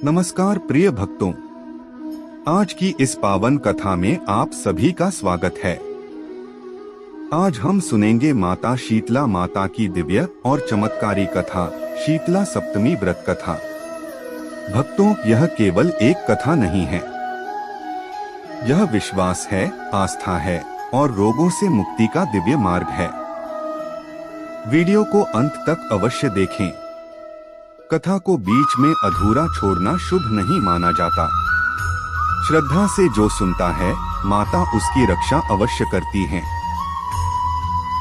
नमस्कार प्रिय भक्तों, आज की इस पावन कथा में आप सभी का स्वागत है। आज हम सुनेंगे माता शीतला माता की दिव्य और चमत्कारी कथा, शीतला सप्तमी व्रत कथा। भक्तों, यह केवल एक कथा नहीं है, यह विश्वास है, आस्था है और रोगों से मुक्ति का दिव्य मार्ग है। वीडियो को अंत तक अवश्य देखें। कथा को बीच में अधूरा छोड़ना शुभ नहीं माना जाता। श्रद्धा से जो सुनता है, माता उसकी रक्षा अवश्य करती हैं।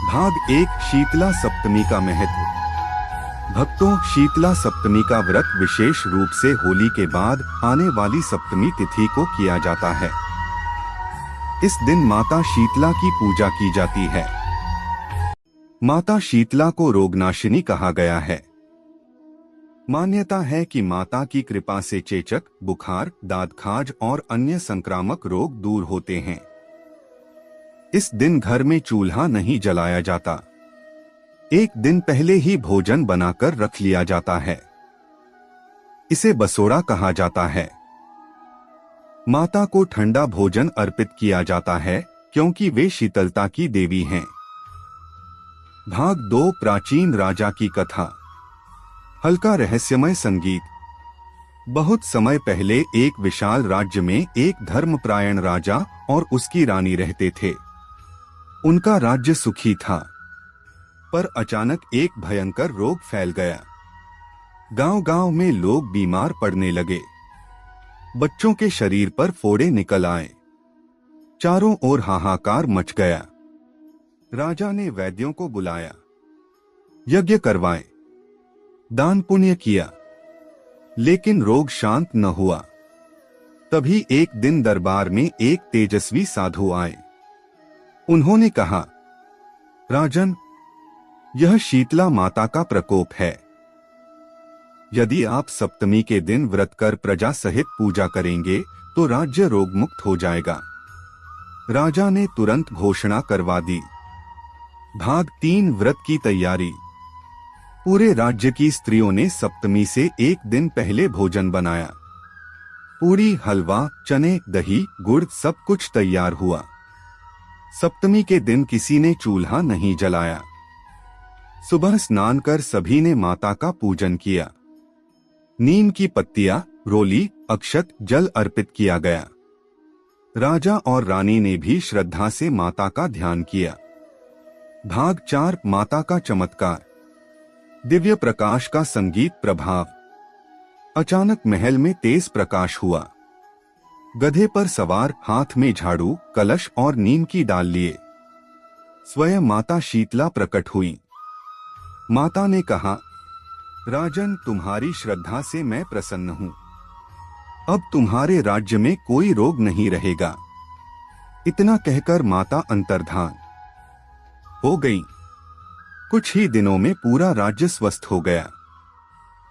भाग 1, शीतला सप्तमी का महत्व। भक्तों, शीतला सप्तमी का व्रत विशेष रूप से होली के बाद आने वाली सप्तमी तिथि को किया जाता है। इस दिन माता शीतला की पूजा की जाती है। माता शीतला को रोगनाशिनी कहा गया है। मान्यता है कि माता की कृपा से चेचक, बुखार, दादखाज और अन्य संक्रामक रोग दूर होते हैं। इस दिन घर में चूल्हा नहीं जलाया जाता। एक दिन पहले ही भोजन बनाकर रख लिया जाता है। इसे बसोड़ा कहा जाता है। माता को ठंडा भोजन अर्पित किया जाता है क्योंकि वे शीतलता की देवी हैं। भाग 2, प्राचीन राजा की कथा। हल्का रहस्यमय संगीत। बहुत समय पहले एक विशाल राज्य में एक धर्मपरायण राजा और उसकी रानी रहते थे। उनका राज्य सुखी था, पर अचानक एक भयंकर रोग फैल गया। गांव-गांव में लोग बीमार पड़ने लगे। बच्चों के शरीर पर फोड़े निकल आए। चारों ओर हाहाकार मच गया। राजा ने वैद्यों को बुलाया, यज्ञ करवाए, दान पुण्य किया, लेकिन रोग शांत न हुआ। तभी एक दिन दरबार में एक तेजस्वी साधु आए। उन्होंने कहा, राजन, यह शीतला माता का प्रकोप है। यदि आप सप्तमी के दिन व्रत कर प्रजा सहित पूजा करेंगे तो राज्य रोग मुक्त हो जाएगा। राजा ने तुरंत घोषणा करवा दी। भाग 3, व्रत की तैयारी। पूरे राज्य की स्त्रियों ने सप्तमी से एक दिन पहले भोजन बनाया। पूरी, हलवा, चने, दही, गुड़ सब कुछ तैयार हुआ। सप्तमी के दिन किसी ने चूल्हा नहीं जलाया। सुबह स्नान कर सभी ने माता का पूजन किया। नीम की पत्तियां, रोली, अक्षत, जल अर्पित किया गया। राजा और रानी ने भी श्रद्धा से माता का ध्यान किया। भाग 4, माता का चमत्कार। दिव्य प्रकाश का संगीत प्रभाव। अचानक महल में तेज प्रकाश हुआ। गधे पर सवार, हाथ में झाड़ू, कलश और नीम की डाल लिए, स्वयं माता शीतला प्रकट हुई। माता ने कहा, राजन, तुम्हारी श्रद्धा से मैं प्रसन्न हूँ। अब तुम्हारे राज्य में कोई रोग नहीं रहेगा। इतना कहकर माता अंतर्धान हो गई। कुछ ही दिनों में पूरा राज्य स्वस्थ हो गया।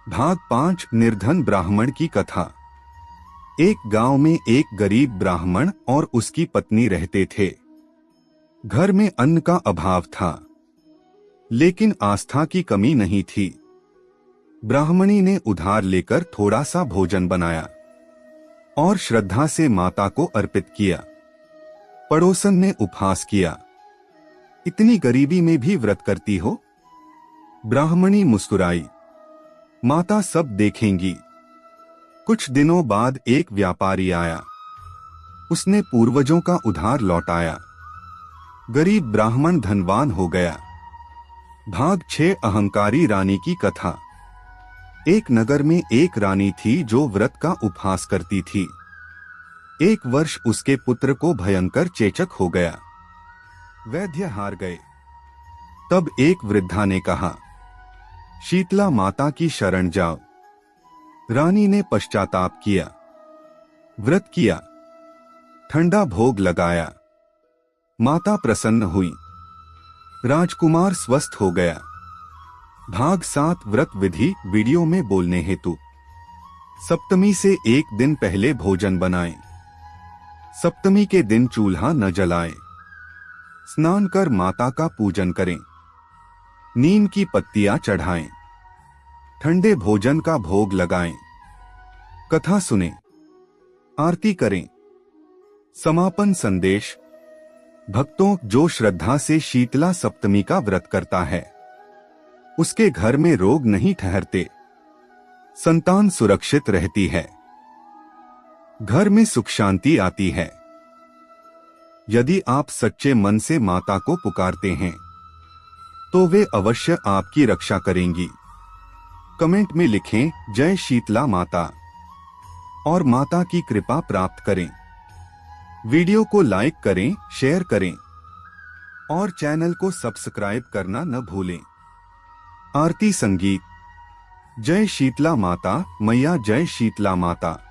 भाग 5, निर्धन ब्राह्मण की कथा। एक गांव में एक गरीब ब्राह्मण और उसकी पत्नी रहते थे। घर में अन्न का अभाव था, लेकिन आस्था की कमी नहीं थी। ब्राह्मणी ने उधार लेकर थोड़ा सा भोजन बनाया और श्रद्धा से माता को अर्पित किया। पड़ोसन ने उपहास किया, इतनी गरीबी में भी व्रत करती हो? ब्राह्मणी मुस्कुराई, माता सब देखेंगी। कुछ दिनों बाद एक व्यापारी आया। उसने पूर्वजों का उधार लौटाया। गरीब ब्राह्मण धनवान हो गया। भाग 6, अहंकारी रानी की कथा। एक नगर में एक रानी थी जो व्रत का उपहास करती थी। एक वर्ष उसके पुत्र को भयंकर चेचक हो गया। वैद्य हार गए। तब एक वृद्धा ने कहा, शीतला माता की शरण जाओ। रानी ने पश्चाताप किया, व्रत किया, ठंडा भोग लगाया। माता प्रसन्न हुई। राजकुमार स्वस्थ हो गया। भाग 7, व्रत विधि। वीडियो में बोलने हेतु। सप्तमी से एक दिन पहले भोजन बनाएं। सप्तमी के दिन चूल्हा न जलाएं। स्नान कर माता का पूजन करें। नीम की पत्तियां चढ़ाएं। ठंडे भोजन का भोग लगाएं। कथा सुने, आरती करें। समापन संदेश। भक्तों, जो श्रद्धा से शीतला सप्तमी का व्रत करता है उसके घर में रोग नहीं ठहरते, संतान सुरक्षित रहती है, घर में सुख शांति आती है। यदि आप सच्चे मन से माता को पुकारते हैं तो वे अवश्य आपकी रक्षा करेंगी। कमेंट में लिखें जय शीतला माता और माता की कृपा प्राप्त करें। वीडियो को लाइक करें, शेयर करें और चैनल को सब्सक्राइब करना न भूलें। आरती संगीत। जय शीतला माता, मैया जय शीतला माता।